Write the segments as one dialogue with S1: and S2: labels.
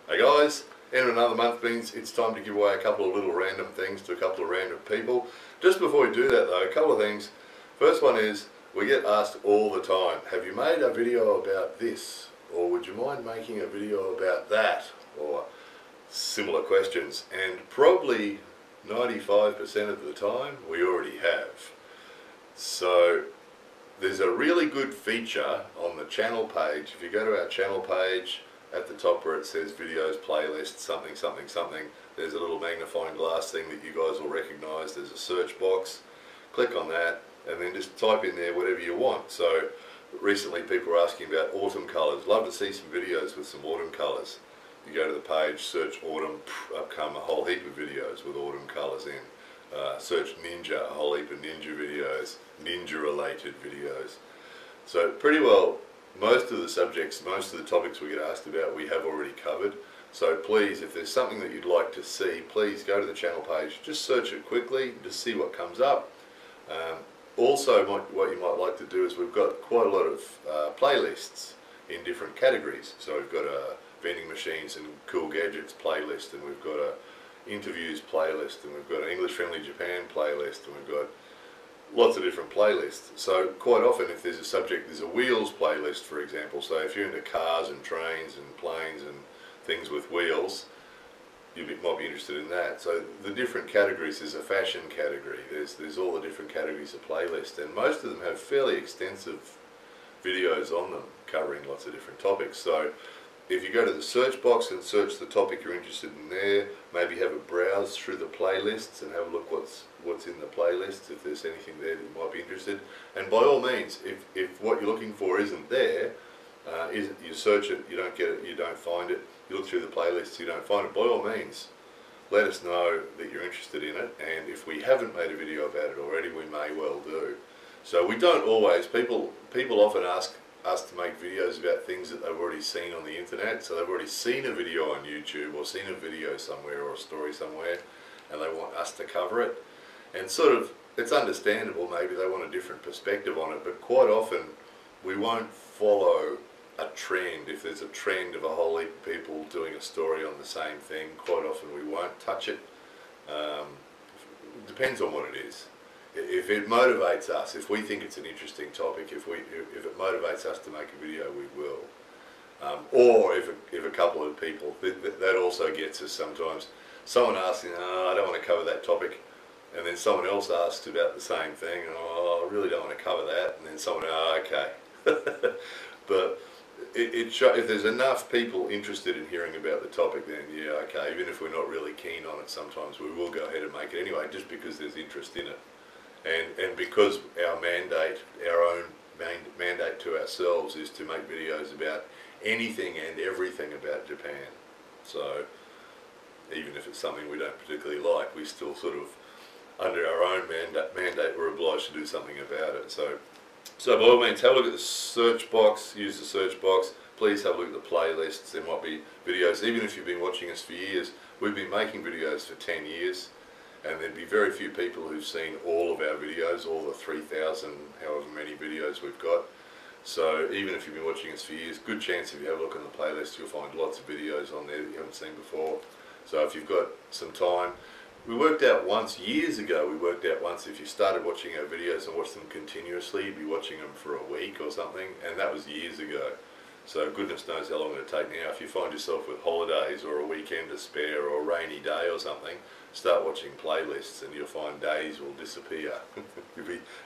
S1: Hey guys, end of another month means it's time to give away a couple of little random things to a couple of random people. Just before we do that though, a couple of things. First one is, we get asked all the time, have you made a video about this? Or would you mind making a video about that? Or similar questions. And probably 95% of the time, we already have. So there's a really good feature on the channel page. If you go to our channel page, at the top where it says videos, playlist, something, something, something, there's a little magnifying glass thing that you guys will recognise. There's a search box. Click on that and then just type in there whatever you want. So recently people were asking about autumn colours. Love to see some videos with some autumn colours. You go to the page, search autumn, up come a whole heap of videos with autumn colours in. Search ninja, a whole heap of ninja videos, ninja related videos. So pretty well most of the subjects, most of the topics we get asked about we have already covered. So please, if there's something that you'd like to see, please go to the channel page, just search it quickly, just see what comes up. Also what you might like to do is we've got quite a lot of playlists in different categories. So we've got a vending machines and cool gadgets playlist, and we've got a interviews playlist, and we've got an English Friendly Japan playlist, and we've got lots of different playlists. So quite often if there's a subject, there's a wheels playlist for example. So if you're into cars and trains and planes and things with wheels, you might be interested in that. So the different categories, there's a fashion category, there's all the different categories of playlist, and most of them have fairly extensive videos on them covering lots of different topics. So if you go to the search box and search the topic you're interested in there, maybe have a browse through the playlists and have a look what's in the playlists, if there's anything there that you might be interested. And by all means, if what you're looking for isn't there, you search it, you don't get it, you don't find it, you look through the playlists, you don't find it, by all means, let us know that you're interested in it, and if we haven't made a video about it already, we may well do. So we don't always, people often ask us to make videos about things that they've already seen on the internet. So they've already seen a video on YouTube or seen a video somewhere or a story somewhere, and they want us to cover it. And sort of, it's understandable, maybe they want a different perspective on it, but quite often we won't follow a trend. If there's a trend of a whole heap of people doing a story on the same thing, quite often we won't touch it. Depends on what it is. If it motivates us, if we think it's an interesting topic, if it motivates us to make a video, we will. Or if a couple of people, that also gets us sometimes. Someone asks, oh, I don't want to cover that topic, and then someone else asks about the same thing, oh, I really don't want to cover that, and then someone, oh, okay. But if there's enough people interested in hearing about the topic, then yeah, okay, even if we're not really keen on it, sometimes we will go ahead and make it anyway, just because there's interest in it. And because our mandate, our own mandate to ourselves is to make videos about anything and everything about Japan. So even if it's something we don't particularly like, we still sort of, under our own mandate, we're obliged to do something about it. So by all means, have a look at the search box, use the search box. Please have a look at the playlists. There might be videos, even if you've been watching us for years. We've been making videos for 10 years. And there'd be very few people who've seen all of our videos, all the 3,000, however many videos we've got. So even if you've been watching us for years, good chance if you have a look on the playlist, you'll find lots of videos on there that you haven't seen before. So if you've got some time, we worked out once, years ago, if you started watching our videos and watched them continuously, you'd be watching them for a week or something, and that was years ago. So goodness knows how long it'll take now. If you find yourself with holidays or a weekend to spare or a rainy day or something, start watching playlists and you'll find days will disappear.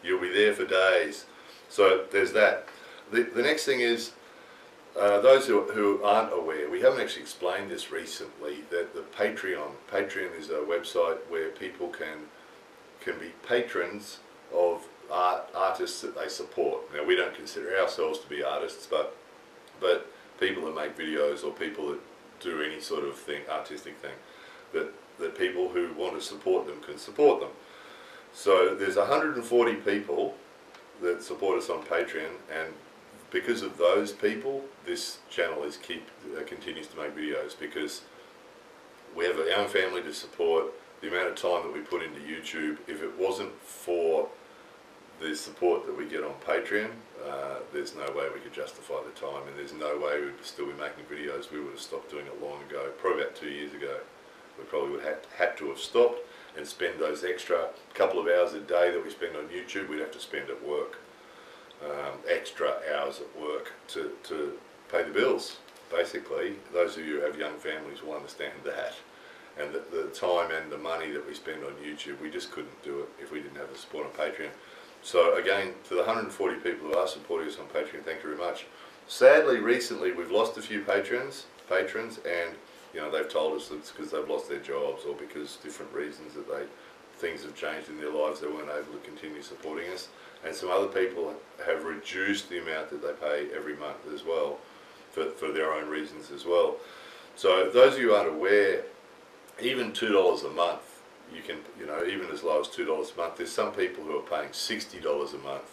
S1: You'll be there for days. So there's that. The next thing is, those who aren't aware, we haven't actually explained this recently, that the Patreon is a website where people can be patrons of artists that they support. Now we don't consider ourselves to be artists, but people that make videos or people that do any sort of thing, artistic thing, that people who want to support them can support them. So there's 140 people that support us on Patreon, and because of those people, this channel continues to make videos, because we have our own family to support. The amount of time that we put into YouTube, if it wasn't for the support that we get on Patreon, there's no way we could justify the time, and there's no way we'd still be making videos. We would have stopped doing it long ago. probably about 2 years ago, we probably would have had to have stopped and spend those extra couple of hours a day that we spend on YouTube, we'd have to spend at work. Extra hours at work to pay the bills. Basically, those of you who have young families will understand that. And the time and the money that we spend on YouTube, we just couldn't do it if we didn't have the support on Patreon. So again, to the 140 people who are supporting us on Patreon, thank you very much. Sadly, recently we've lost a few patrons, and you know, they've told us it's because they've lost their jobs or because different reasons that things have changed in their lives, they weren't able to continue supporting us. And some other people have reduced the amount that they pay every month as well, for their own reasons as well. So those of you who aren't aware, even $2 a month, you can, you know, even as low as $2 a month, there's some people who are paying $60 a month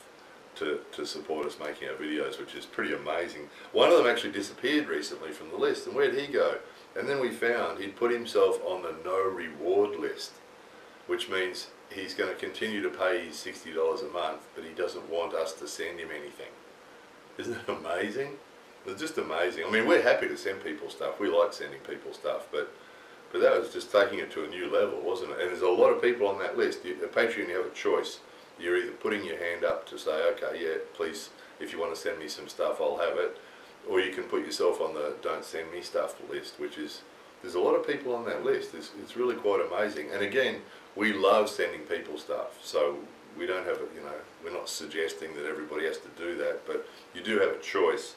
S1: to support us making our videos, which is pretty amazing. One of them actually disappeared recently from the list, and where'd he go? And then we found he'd put himself on the no reward list, which means he's going to continue to pay his $60 a month, but he doesn't want us to send him anything. Isn't it amazing? It's just amazing. I mean, we're happy to send people stuff. We like sending people stuff, but that was just taking it to a new level, wasn't it? And there's a lot of people on that list. At Patreon, you have a choice. You're either putting your hand up to say, okay, yeah, please, if you want to send me some stuff, I'll have it. Or you can put yourself on the don't send me stuff list, which is, there's a lot of people on that list. It's really quite amazing. And again, we love sending people stuff. So we don't have, you know, we're not suggesting that everybody has to do that, but you do have a choice.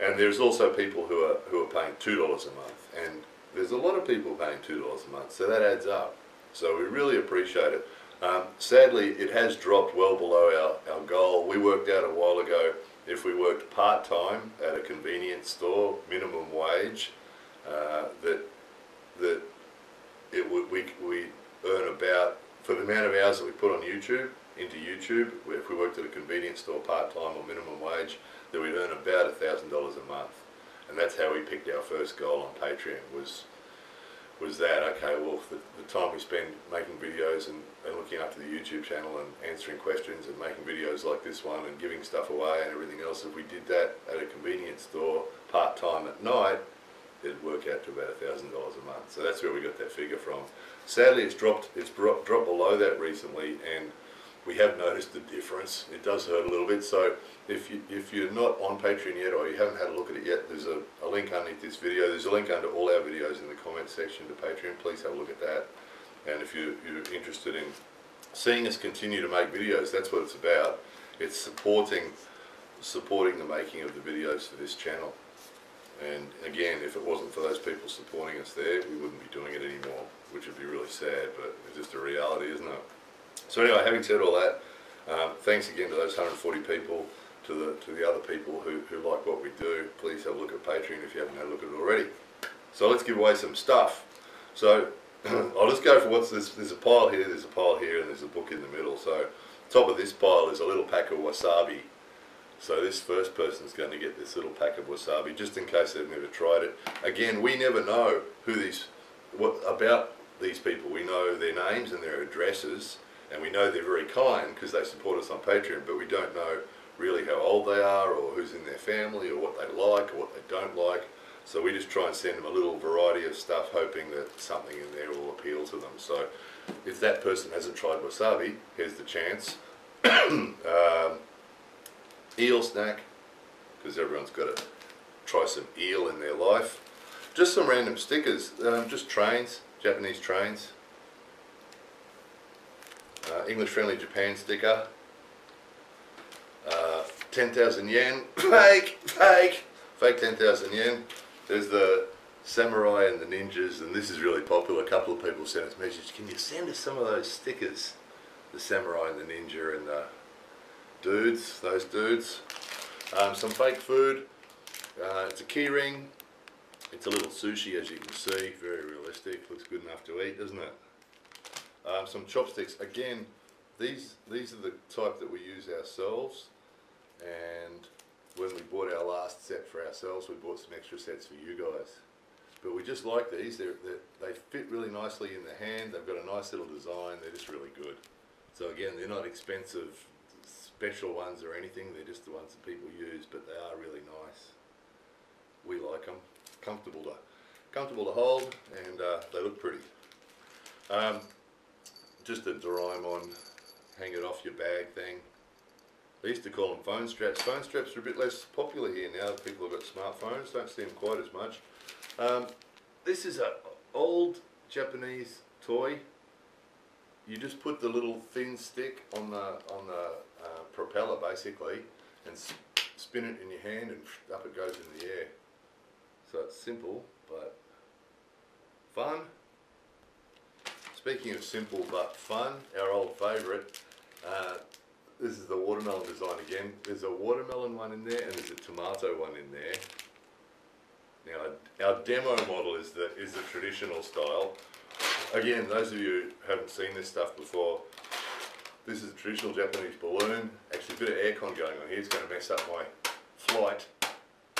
S1: And there's also people who are paying $2 a month. And there's a lot of people paying $2 a month, so that adds up. So we really appreciate it. Sadly, it has dropped well below our goal. We worked out a while ago, if we worked part-time at a convenience store, minimum wage, we earn about, for the amount of hours that we put on YouTube, into YouTube, if we worked at a convenience store part-time or minimum wage, that we'd earn about $1,000 a month. And that's how we picked our first goal on Patreon, was that, okay, well, the time we spend making videos and looking after the YouTube channel and answering questions and making videos like this one and giving stuff away and everything else, if we did that at a convenience store part-time at night, it'd work out to about $1,000 a month. So that's where we got that figure from. Sadly, it's dropped below that recently, and we have noticed the difference. It does hurt a little bit. So if you're not on Patreon yet, or you haven't had a look at it yet, there's a link underneath this video. There's a link under all our videos in the comments section to Patreon. Please have a look at that. And if you're interested in seeing us continue to make videos, that's what it's about. It's supporting the making of the videos for this channel. And again, if it wasn't for those people supporting us there, we wouldn't be doing it anymore, which would be really sad, but it's just a reality, isn't it? So anyway, having said all that, thanks again to those 140 people, to the other people who like what we do. Please have a look at Patreon if you haven't had a look at it already. So let's give away some stuff. So I'll just go for what's this. There's a pile here, there's a pile here, and there's a book in the middle. So top of this pile is a little pack of wasabi. So this first person's going to get this little pack of wasabi, just in case they've never tried it. Again, we never know about these people. We know their names and their addresses, and we know they're very kind because they support us on Patreon, but we don't know really how old they are or who's in their family or what they like or what they don't like. So we just try and send them a little variety of stuff, hoping that something in there will appeal to them. So if that person hasn't tried wasabi, here's the chance. Eel snack, because everyone's got to try some eel in their life. Just some random stickers, just trains, Japanese trains. English friendly Japan sticker. 10,000 yen, fake 10,000 yen. There's the samurai and the ninjas, and this is really popular. A couple of people sent us messages, can you send us some of those stickers? The samurai and the ninja and the dudes, those dudes. Some fake food. It's a key ring. It's a little sushi, as you can see, very realistic. Looks good enough to eat, doesn't it? Some chopsticks. Again, these are the type that we use ourselves, and when we bought our last set for ourselves, we bought some extra sets for you guys. But we just like these. They fit really nicely in the hand. They've got a nice little design. They're just really good. So again, they're not expensive special ones or anything. They're just the ones that people use, but they are really nice. We like them. comfortable to hold, and they look pretty. Just a Doraemon, hang it off your bag thing. They used to call them phone straps. Phone straps are a bit less popular here now that people have got smartphones. Don't see them quite as much. This is an old Japanese toy. You just put the little thin stick on the propeller basically, and spin it in your hand, and up it goes in the air. So it's simple but fun. Speaking of simple but fun, our old favourite. This is the watermelon design again. There's a watermelon one in there and there's a tomato one in there. Now our demo model is the traditional style. Again, those of you who haven't seen this stuff before, this is a traditional Japanese balloon. Actually, a bit of aircon going on here. It's going to mess up my flight,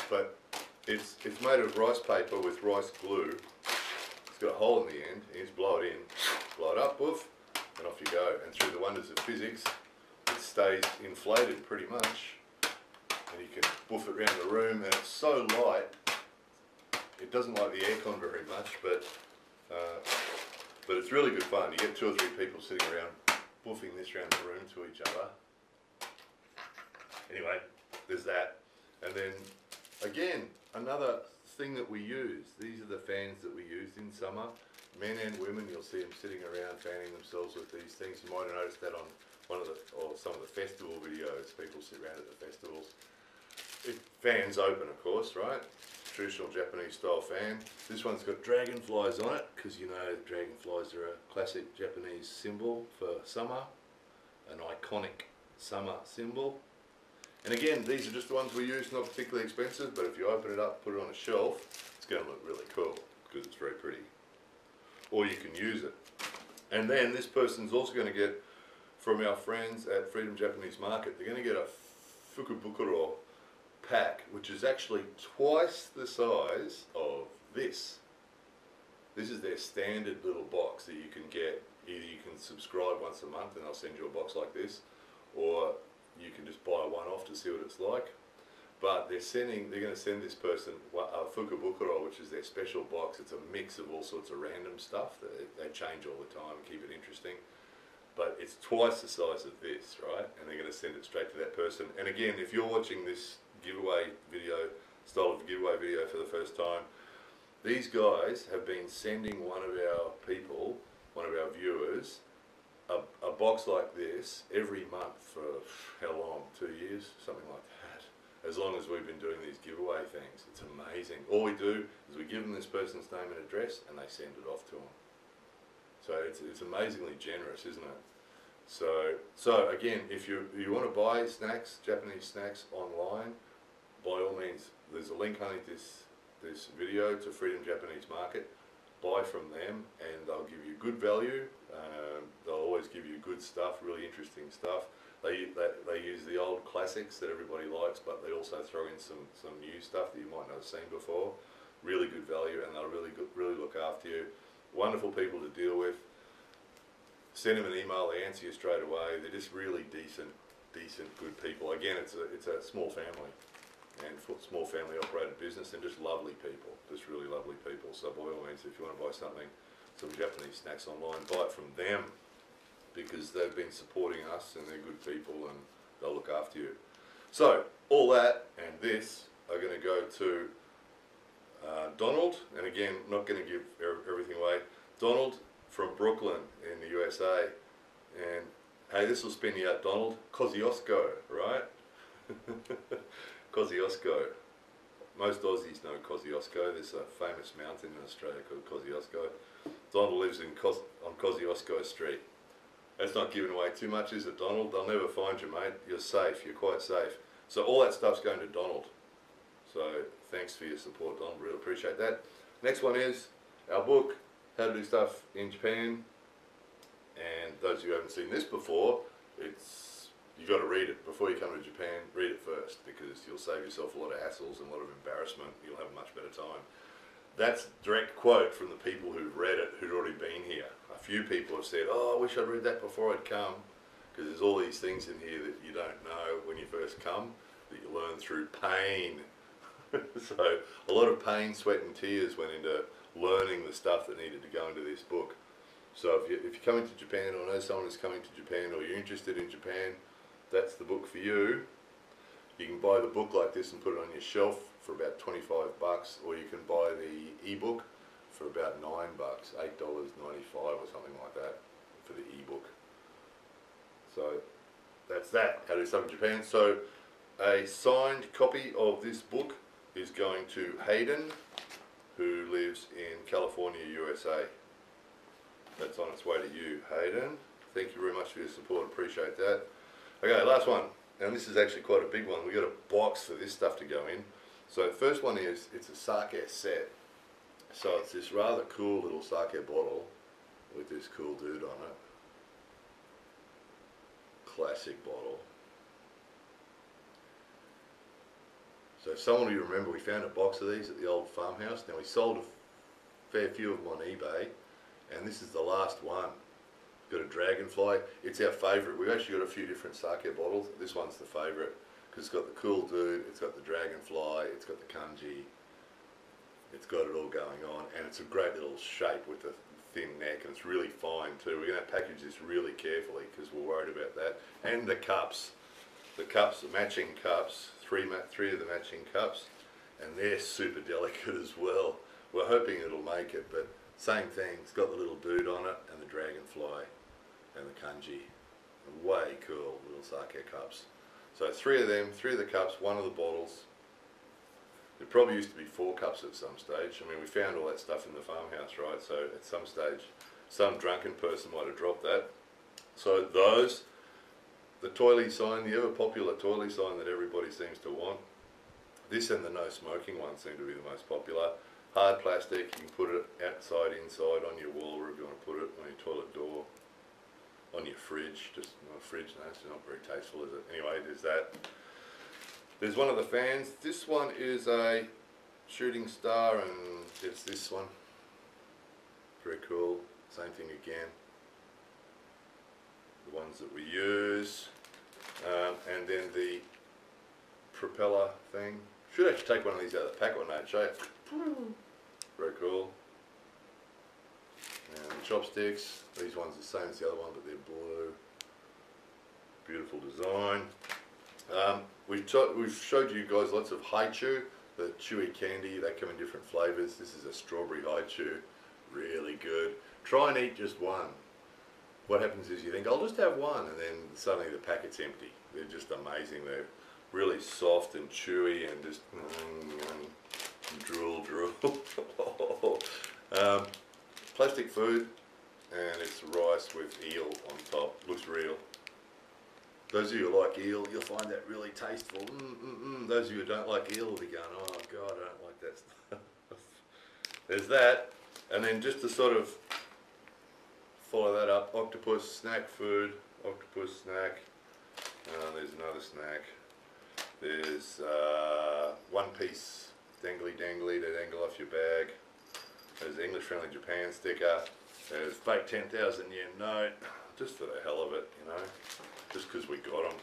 S1: but it's made of rice paper with rice glue. It's got a hole in the end. You just blow it in, blow it up, woof, and off you go. And through the wonders of physics, it stays inflated pretty much, and you can woof it around the room. And it's so light, it doesn't like the aircon very much, but it's really good fun. You get 2 or 3 people sitting around woofing this around the room to each other. Anyway, there's that. And then again, another thing that we use. These are the fans that we use in summer. Men and women, you'll see them sitting around fanning themselves with these things. You might have noticed that on some of the festival videos. People sit around at the festivals. Fans open, of course, right? Traditional Japanese style fan. This one's got dragonflies on it, because you know dragonflies are a classic Japanese symbol for summer, an iconic summer symbol. And again, these are just the ones we use, not particularly expensive, but if you open it up, put it on a shelf, it's going to look really cool because it's very pretty. Or you can use it. And then this person's also going to get, from our friends at Freedom Japanese Market, they're going to get a fukubukuro pack, which is actually twice the size of this. This is their standard little box that you can get. Either you can subscribe once a month and they'll send you a box like this, or you can just buy one off to see what it's like. But they're going to send this person a fukubukuro, which is their special box. It's a mix of all sorts of random stuff. They change all the time and keep it interesting. But it's twice the size of this, right? And they're going to send it straight to that person. And again, if you're watching this giveaway video, style of giveaway video for the first time, these guys have been sending one of our people, one of our viewers, a box like this every month for how long? 2 years? Something like that. As long as we've been doing these giveaway things. It's amazing. All we do is we give them this person's name and address and they send it off to them. So it's amazingly generous, isn't it? So again, if you want to buy snacks, Japanese snacks online, by all means, there's a link underneath this video to Freedom Japanese Market. Buy from them and they'll give you good value. They'll always give you good stuff, really interesting stuff. They use the old classics that everybody likes, but they also throw in some new stuff that you might not have seen before. Really good value, and they'll really look after you. Wonderful people to deal with. Send them an email, they answer you straight away. They're just really decent, good people. Again, it's a small family, and small family operated business, and just lovely people, just really lovely people. So by all means, if you want to buy something, some Japanese snacks online, buy it from them, because they've been supporting us and they're good people and they'll look after you. So all that and this are going to go to Donald, and again, not going to give everything away. Donald from Brooklyn in the USA, and hey, this will spin you out, Donald. Kosciuszko, right? Kosciuszko. Most Aussies know Kosciuszko. There's a famous mountain in Australia called Kosciuszko. Donald lives on Kosciuszko Street. That's not giving away too much, is it, Donald? They'll never find you, mate. You're safe. You're quite safe. So all that stuff's going to Donald. So thanks for your support, Donald. Really appreciate that. Next one is our book, How to Do Stuff in Japan. And those of you who haven't seen this before, you've got to read it. Before you come to Japan, read it first, because you'll save yourself a lot of hassles and a lot of embarrassment. You'll have a much better time. That's a direct quote from the people who've read it, who'd already been here. A few people have said, oh, I wish I'd read that before I'd come, because there's all these things in here that you don't know when you first come, that you learn through pain. So a lot of pain, sweat and tears went into learning the stuff that needed to go into this book. So if you're coming to Japan, or know someone who's coming to Japan, or you're interested in Japan, that's the book for you. You can buy the book like this and put it on your shelf for about 25 bucks, or you can buy the ebook for about $9, $8.95 or something like that for the ebook. So that's that, How to Do Stuff in Japan. So a signed copy of this book is going to Hayden, who lives in California, USA. That's on its way to you, Hayden. Thank you very much for your support, appreciate that. Okay, last one, and this is actually quite a big one. We got a box for this stuff to go in. So the first one is, it's a sake set. So it's this rather cool little sake bottle with this cool dude on it. Classic bottle. So someone you remember, we found a box of these at the old farmhouse. Now we sold a fair few of them on eBay, and this is the last one. Got a dragonfly. It's our favourite. We've actually got a few different sake bottles. This one's the favourite because it's got the cool dude, it's got the dragonfly, it's got the kanji, it's got it all going on, and it's a great little shape with the thin neck, and it's really fine too. We're going to package this really carefully because we're worried about that. And the cups, the matching cups, three of the matching cups, and they're super delicate as well. We're hoping it'll make it, but same thing. It's got the little dude on it, and the dragonfly, and the kanji. Way cool little sake cups. So 3 of them, 3 of the cups, 1 of the bottles. It probably used to be 4 cups at some stage. I mean, we found all that stuff in the farmhouse, right? So at some stage, some drunken person might have dropped that. So those, the toilet sign, the ever popular toilet sign that everybody seems to want. This and the no smoking one seem to be the most popular. Hard plastic, you can put it outside, inside, on your wall, or if you want to put it on your toilet door, on your fridge. Just not a fridge, no, it's not very tasteful, is it? Anyway, there's that. There's one of the fans. This one is a shooting star, and it's this one. Very cool. Same thing again. The ones that we use. And then the propeller thing. Should actually take one of these out of the pack one day and show you. Very cool. And the chopsticks. These ones are the same as the other one, but they're blue. Beautiful design. We've showed you guys lots of haichu, the chewy candy. They come in different flavours. This is a strawberry haichu. Really good. Try and eat just one. What happens is you think, I'll just have one, and then suddenly the packet's empty. They're just amazing. They're really soft and chewy and just drool. Plastic food, and it's rice with eel on top. Looks real. Those of you who like eel, you'll find that really tasteful. Those of you who don't like eel will be going, oh God, I don't like that stuff. There's that. And then just to sort of follow that up, octopus snack food, octopus snack. There's another snack. There's one piece dangly to dangle off your bag. There's the English Friendly Japan sticker. There's fake 10,000 yen note, just for the hell of it, you know, just because we got them.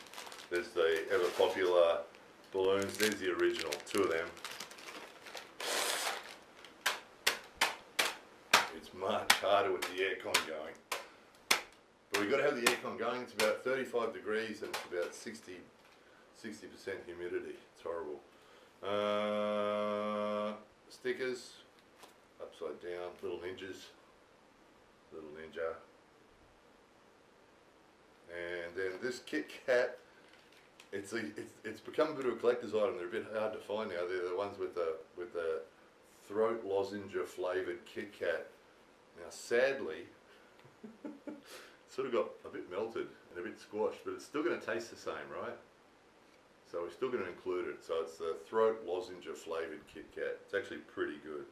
S1: There's the ever popular balloons. There's the original, 2 of them. It's much harder with the aircon going. But we've got to have the aircon going. It's about 35 degrees and it's about 60% humidity. It's horrible. Stickers, upside down, little ninjas, little ninja. And then this Kit Kat, it's become a bit of a collector's item. They're a bit hard to find now. They're the ones with the throat lozenge flavoured Kit Kat. Now sadly, it's sort of got a bit melted and a bit squashed, but it's still going to taste the same, right? So we're still going to include it. So it's the throat lozenge flavoured Kit Kat. It's actually pretty good.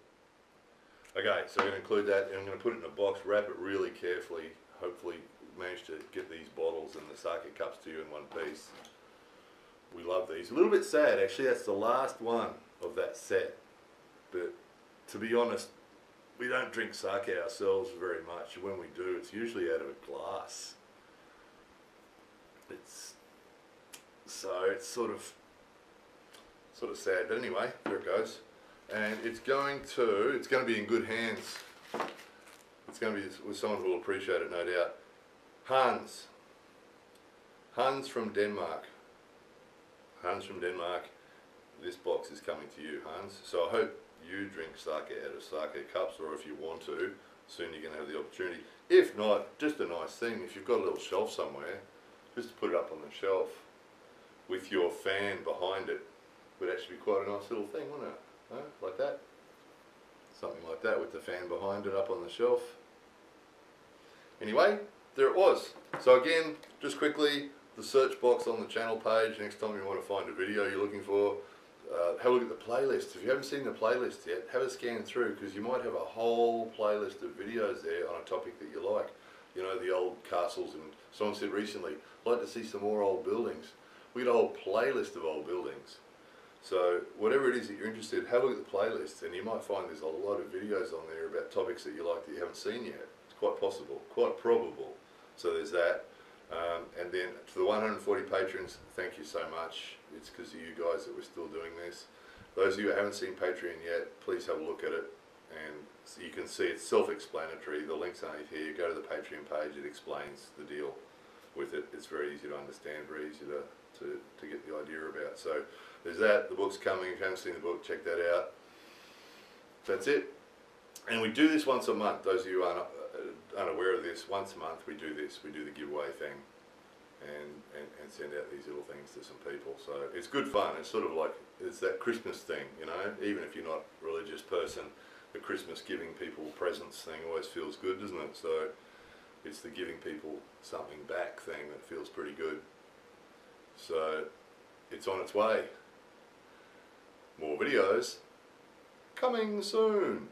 S1: Okay, so we're going to include that, and I'm going to put it in a box, wrap it really carefully, hopefully manage to get these bottles and the sake cups to you in one piece. We love these. A little bit sad, actually. That's the last one of that set. But to be honest, we don't drink sake ourselves very much. When we do, it's usually out of a glass. So it's sort of sad. But anyway, there it goes. and it's going to be in good hands. It's going to be with someone who will appreciate it, no doubt. Hans from Denmark. Hans from Denmark. This box is coming to you, Hans. So I hope you drink sake out of sake cups, or if you want to, soon you're going to have the opportunity. If not, just a nice thing, if you've got a little shelf somewhere, just to put it up on the shelf with your fan behind it, would actually be quite a nice little thing, wouldn't it? Huh? Like that. Something like that with the fan behind it up on the shelf. Anyway, there it was. So again, just quickly, the search box on the channel page, next time you want to find a video you're looking for, have a look at the playlist. If you haven't seen the playlist yet, have a scan through, because you might have a whole playlist of videos there on a topic that you like. You know, the old castles, and someone said recently, I'd like to see some more old buildings. We got a whole playlist of old buildings. So whatever it is that you're interested in, have a look at the playlist, and you might find there's a lot of videos on there about topics that you like that you haven't seen yet. It's quite possible, quite probable. So there's that. And then to the 140 patrons, thank you so much. It's because of you guys that we're still doing this. Those of you who haven't seen Patreon yet, please have a look at it. And so you can see it's self-explanatory. The link's underneath here. Go to the Patreon page. It explains the deal with it. It's very easy to understand, very easy to get the idea about. So there's that. The book's coming. If you haven't seen the book, check that out. That's it. And we do this once a month. Those of you who are unaware of this, once a month we do this. We do the giveaway thing and send out these little things to some people. So it's good fun. It's sort of like, it's that Christmas thing, you know. Even if you're not a religious person, the Christmas giving people presents thing always feels good, doesn't it? So it's the giving people something back thing that feels pretty good. So it's on its way. More videos coming soon.